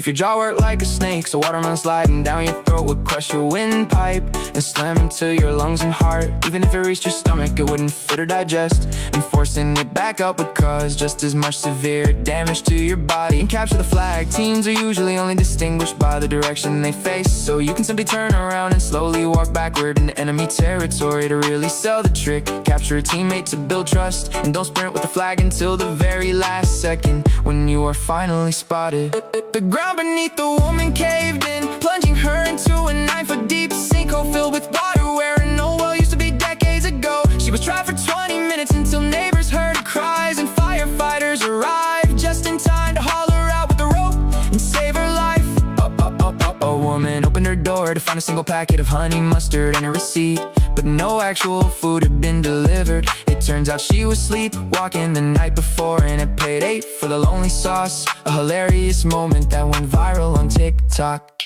If your jaw worked like a snake, so watermelon sliding down your throat would crush your windpipe and slam into your lungs and heart. Even if it reached your stomach, it wouldn't fit or digest, and forcing it back up would cause just as much severe damage to your body. In capture the flag, teams are usually only distinguished by the direction they face, so you can simply turn around and slowly walk backward into enemy territory to really sell the trick. Capture a teammate to build trust, and don't sprint with the flag until the very last second, when you are finally spotted. The ground beneath the woman caved in, plunging her into a 9-foot deep sinkhole filled with water where an old well used to be decades ago. She was trapped for 20 minutes until neighbors heard her cries and firefighters arrived just in time to haul her out with the rope and save her life. A woman opened her door to find a single packet of honey mustard and a receipt, but no actual food had been delivered. It turns out she was sleepwalking the night before, and it paid 8 for the lonely sauce. A hilarious moment that went viral on TikTok.